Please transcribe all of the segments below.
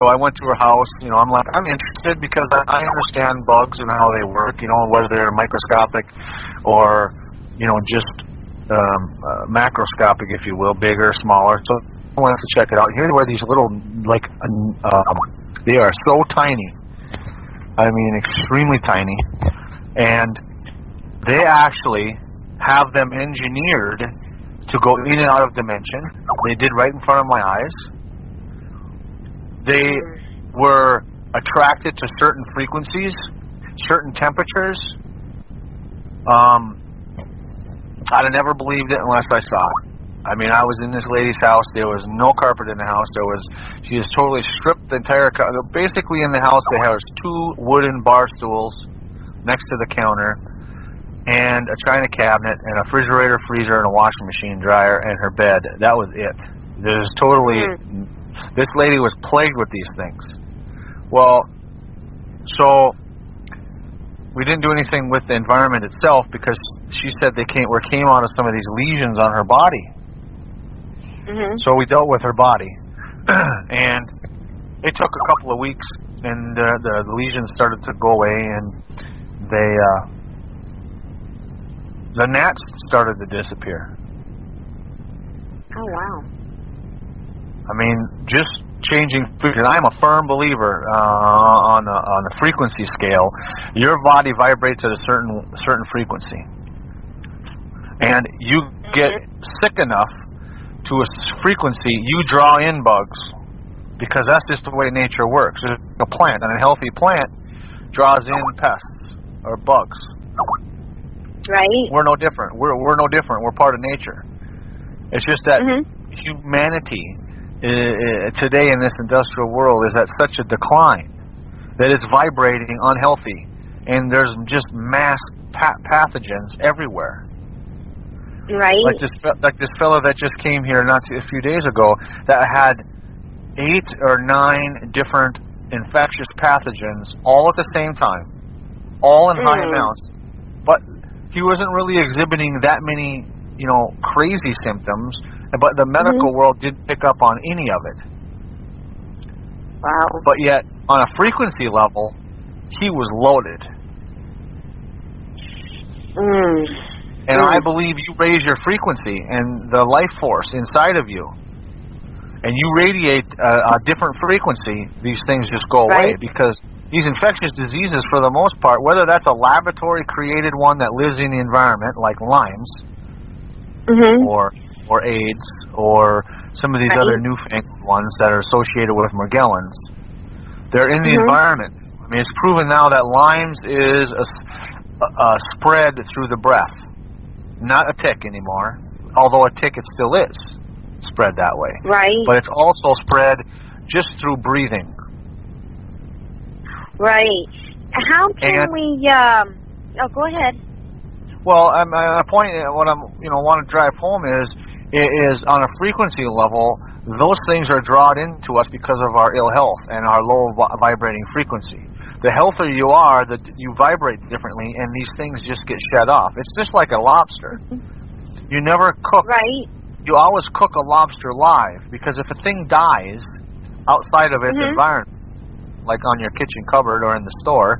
So I went to her house. I'm like, I'm interested because I understand bugs and how they work. Whether they're microscopic or just macroscopic, if you will, bigger, smaller. So I wanted to check it out. Here were these little, like, they are so tiny. I mean, extremely tiny. And they actually have them engineered to go in and out of dimension. They did right in front of my eyes. They were attracted to certain frequencies, certain temperatures. I'd have never believed it unless I saw it. I mean, I was in this lady's house. There was no carpet in the house. She has totally stripped the entire. Basically, in the house, they have 2 wooden bar stools next to the counter, and a china cabinet, and a refrigerator, freezer, and a washing machine, dryer, and her bed. That was it. There's totally. This lady was plagued with these things. Well, so we didn't do anything with the environment itself because she said they came out of some of these lesions on her body. So we dealt with her body, and it took a couple of weeks, and the lesions started to go away, and the gnats started to disappear. Oh, wow. I mean, just changing food, and I'm a firm believer on a frequency scale. Your body vibrates at a certain frequency, and you get sick enough to a frequency, you draw in bugs, because that's just the way nature works. A plant, and a healthy plant draws in pests or bugs. Right. We're no different. We're no different. We're part of nature. It's just that humanity today in this industrial world is at such a decline that it's vibrating unhealthy, and there's just mass pathogens everywhere. Right. Like this fellow that just came here a few days ago that had 8 or 9 different infectious pathogens all at the same time, all in high amounts, but he wasn't really exhibiting that many, crazy symptoms. But the medical world didn't pick up on any of it. Wow. But yet, on a frequency level, he was loaded. And I believe you raise your frequency and the life force inside of you, and you radiate a different frequency, these things just go away. Because these infectious diseases, for the most part, whether that's a laboratory-created one that lives in the environment, like Lyme's, or AIDS, or some of these other newfangled ones that are associated with Morgellons, they're in the environment. I mean, it's proven now that Lyme's is a spread through the breath, not a tick anymore, although a tick it still is spread that way. Right. But it's also spread just through breathing. Right. How can we? Oh, go ahead. Well, my point, what I'm, want to drive home is on a frequency level, those things are drawn into us because of our ill health and our low vibrating frequency. The healthier you are, you vibrate differently, and these things just get shed off. It's just like a lobster. You never cook. Right. You always cook a lobster live, because if a thing dies outside of its environment, like on your kitchen cupboard or in the store,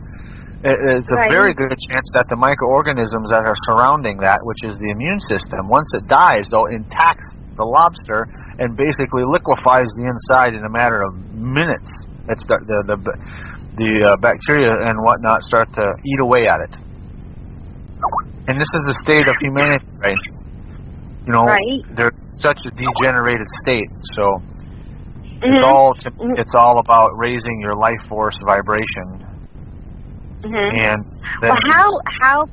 it's a very good chance that the microorganisms that are surrounding that, which is the immune system, once it dies, though, attacks the lobster and basically liquefies the inside in a matter of minutes. It's the bacteria and whatnot start to eat away at it. And this is the state of humanity, right? They're such a degenerated state. So it's all about raising your life force vibration. And well, how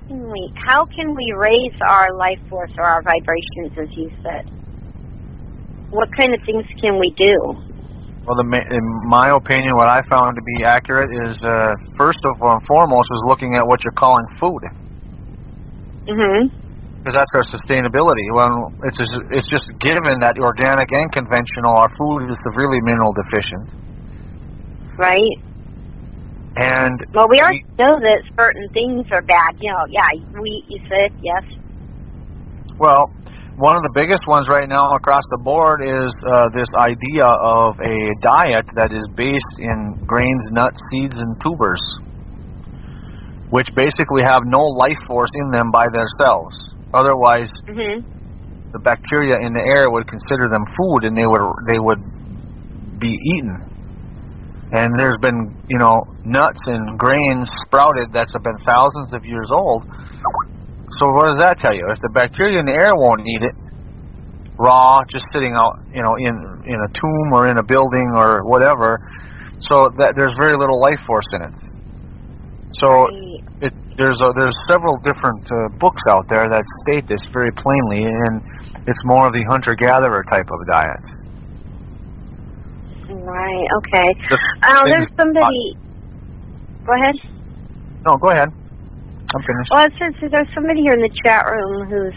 can we raise our life force or our vibrations, as you said? What kind of things can we do? Well, in my opinion, what I found to be accurate is first and foremost is looking at what you're calling food. Because that's our sustainability. Well, it's just given that organic and conventional, our food is severely mineral deficient. Right. And well, we already know that certain things are bad. You said yes. Well, one of the biggest ones right now across the board is this idea of a diet that is based in grains, nuts, seeds, and tubers, which basically have no life force in them by themselves. Otherwise, the bacteria in the air would consider them food, and they would be eaten. And there's been, you know, nuts and grains sprouted that's been thousands of years old. So what does that tell you? If the bacteria in the air won't eat it raw, just sitting out, you know, in a tomb or in a building or whatever, so that there's very little life force in it. So there's several different books out there that state this very plainly, and it's more of the hunter-gatherer type of diet. Right. Okay. There's somebody. Go ahead. No, go ahead. I'm finished. Well, it says there's somebody here in the chat room who's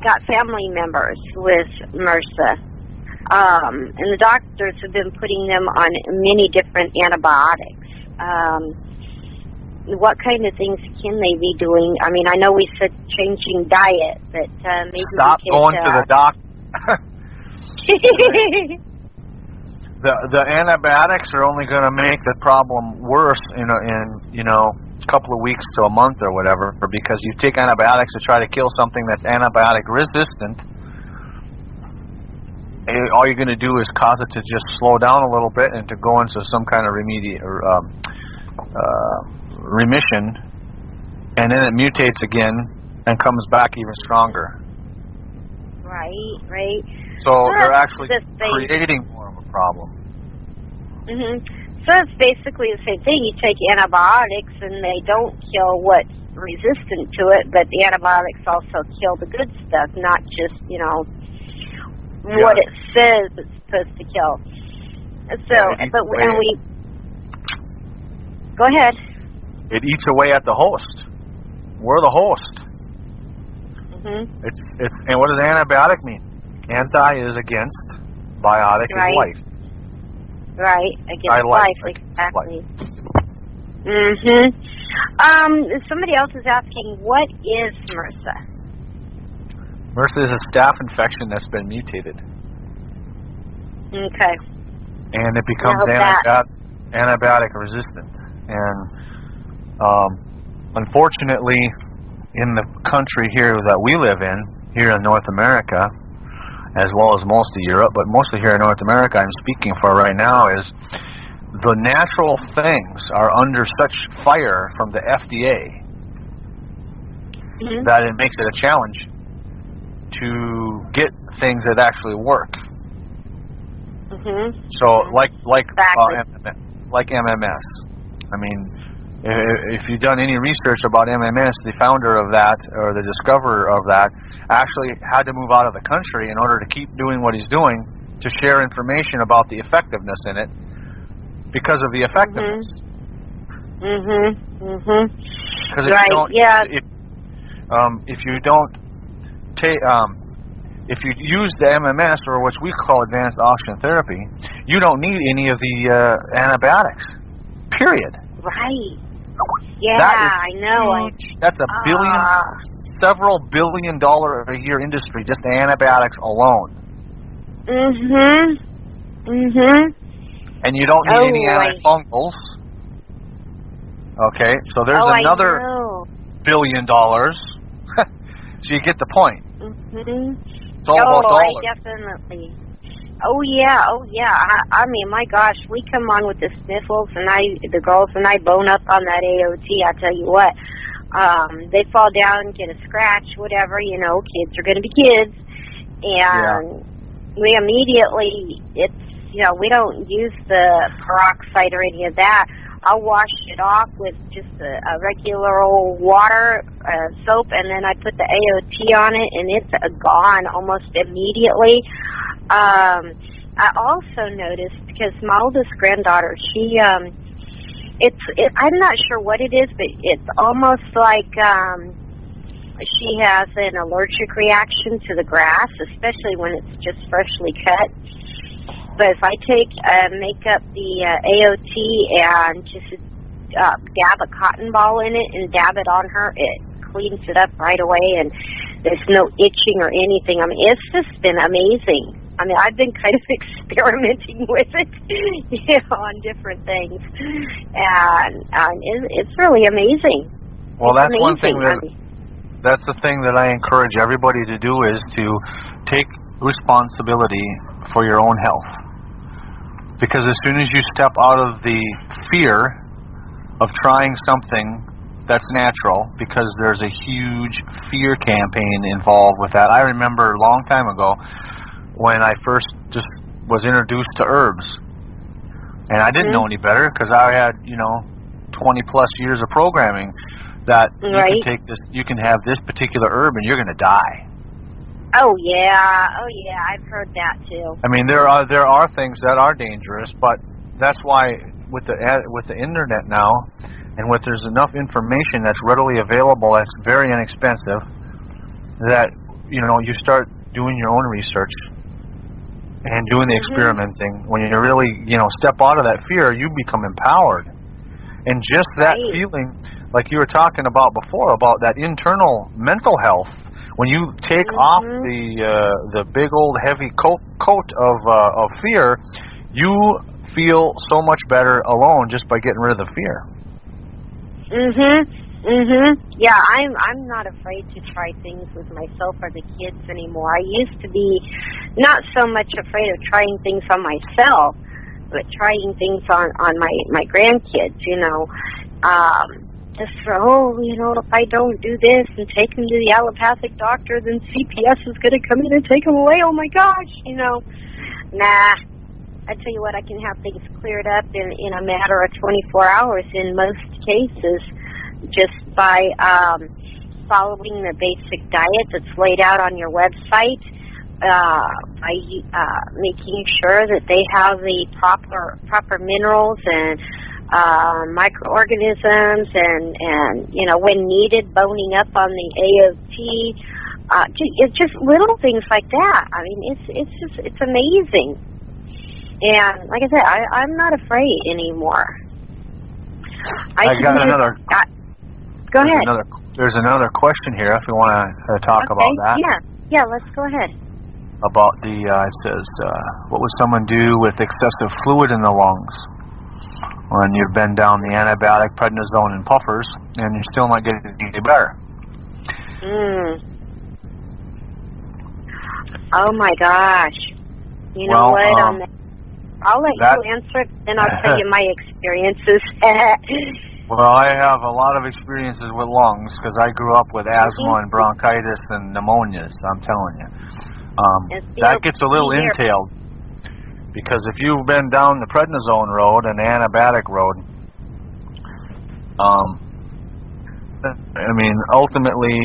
got family members with MRSA, and the doctors have been putting them on many different antibiotics. What kind of things can they be doing? I mean, I know we said changing diet, but maybe stop we could, going to the doctor. The antibiotics are only going to make the problem worse in you know, a couple of weeks to a month or whatever, because you take antibiotics to try to kill something that's antibiotic resistant. And all you're going to do is cause it to just slow down a little bit and to go into some kind of remission, and then it mutates again and comes back even stronger. Right. So they're actually creating more of a problem. So it's basically the same thing. You take antibiotics and they don't kill what's resistant to it, but the antibiotics also kill the good stuff, not just, you know, what it says it's supposed to kill. So, but when we... Go ahead. It eats away at the host. We're the host. It's and what does antibiotic mean? Anti is against, biotic is life. Right, against life, exactly. Somebody else is asking, what is MRSA? MRSA is a staph infection that's been mutated. Okay. And it becomes antibiotic resistant. And unfortunately, in the country here that we live in, here in North America, as well as most of Europe, but mostly here in North America I'm speaking for right now, is the natural things are under such fire from the FDA that it makes it a challenge to get things that actually work. So like MMS. I mean, if you've done any research about MMS, the founder of that, or the discoverer of that, actually had to move out of the country in order to keep doing what he's doing, to share information about the effectiveness in it, because of the effectiveness. Because if you don't take, if you use the MMS, or what we call advanced oxygen therapy, you don't need any of the antibiotics. Period. Right. Yeah, I know. That's a several $billion a year industry, just the antibiotics alone. And you don't need any antifungals. Okay, so there's another $1 billion. So you get the point. It's all about dollars. Definitely. Oh yeah. I mean, my gosh, we come on with the sniffles, and the girls and I bone up on that AOT. I tell you what, they fall down, get a scratch, whatever. You know, kids are going to be kids, and we immediately, we don't use the peroxide or any of that. I'll wash it off with just a regular old water, soap, and then I put the AOT on it, and it's gone almost immediately. I also noticed, because my oldest granddaughter, she, I'm not sure what it is, but it's almost like she has an allergic reaction to the grass, especially when it's just freshly cut. But if I make up the AOT and just dab a cotton ball in it and dab it on her, it cleans it up right away, and there's no itching or anything. I mean, it's just been amazing. I mean, I've been kind of experimenting with it, on different things, and it's really amazing. Well, that's amazing. One thing that's the thing that I encourage everybody to do, is to take responsibility for your own health. Because as soon as you step out of the fear of trying something that's natural, because there's a huge fear campaign involved with that. I remember a long time ago when I first just was introduced to herbs, and I didn't know any better, because I had 20 plus years of programming that you can take this, you can have this particular herb and you're going to die. Oh yeah, I've heard that too. I mean, there are things that are dangerous, but that's why with the internet now, and there's enough information that's readily available, that's very inexpensive, that you start doing your own research and doing the experimenting. When you really step out of that fear, you become empowered, and just that feeling, like you were talking about before, about that internal mental health. When you take off the big old heavy coat of fear, you feel so much better alone just by getting rid of the fear. Yeah, I'm not afraid to try things with myself or the kids anymore. I used to be not so much afraid of trying things on myself, but trying things on my grandkids. Just for, if I don't do this and take them to the allopathic doctor, then CPS is going to come in and take them away. Oh my gosh, Nah. I tell you what, I can have things cleared up in a matter of 24 hours in most cases, just by following the basic diet that's laid out on your website, by making sure that they have the proper minerals and microorganisms, and when needed, boning up on the AOT. It's just little things like that. I mean, it's amazing. And like I said, I'm not afraid anymore. I got another. Go ahead. There's another question here. If you want to talk about that. Yeah. Let's go ahead. About it says, what would someone do with excessive fluid in the lungs when you've been down the antibiotic, prednisone, and puffers, and you're still not getting any better? Oh my gosh! You know what? I'll let you answer it, and I'll tell you my experiences. Well, I have a lot of experiences with lungs, because I grew up with asthma and bronchitis and pneumonias, I'm telling you. That gets a little entailed, because if you've been down the prednisone road and the antibiotic road, I mean, ultimately,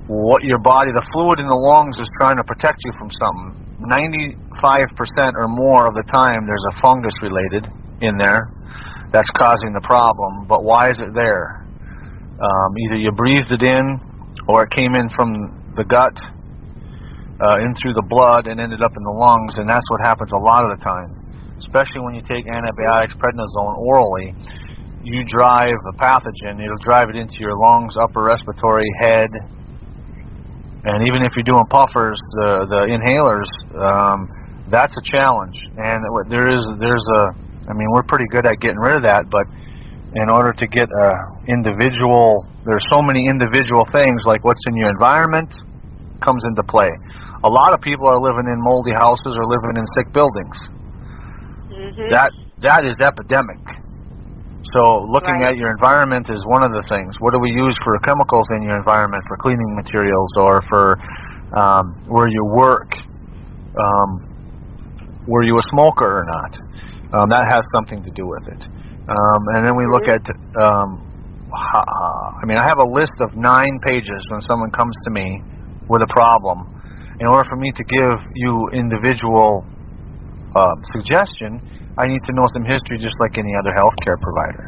what your body, the fluid in the lungs is trying to protect you from something. 95% or more of the time there's a fungus related in there that's causing the problem. But why is it there? Either you breathed it in, or it came in from the gut, in through the blood, and ended up in the lungs, and that's what happens a lot of the time. Especially when you take antibiotics, prednisone, orally, you drive a pathogen, it'll drive it into your lungs, upper respiratory, head. And even if you're doing puffers, the inhalers, that's a challenge. And I mean, we're pretty good at getting rid of that, but in order to get there's so many individual things, like what's in your environment comes into play. A lot of people are living in moldy houses or living in sick buildings. That is epidemic. So looking at your environment is one of the things. What do we use for chemicals in your environment, for cleaning materials, or for where you work? Were you a smoker or not? That has something to do with it. And then we look at, I mean, I have a list of 9 pages when someone comes to me with a problem. In order for me to give you individual suggestion, I need to know some history, just like any other healthcare provider.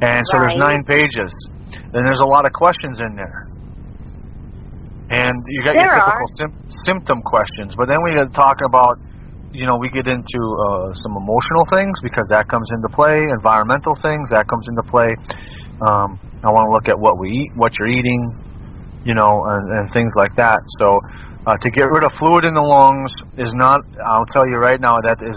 And so there's 9 pages. Then there's a lot of questions in there. And you got your typical symptom questions. But then we talk about, we get into some emotional things, because that comes into play, environmental things, that comes into play. I want to look at what we eat, what you're eating, you know, and things like that. So to get rid of fluid in the lungs is not, I'll tell you right now, that is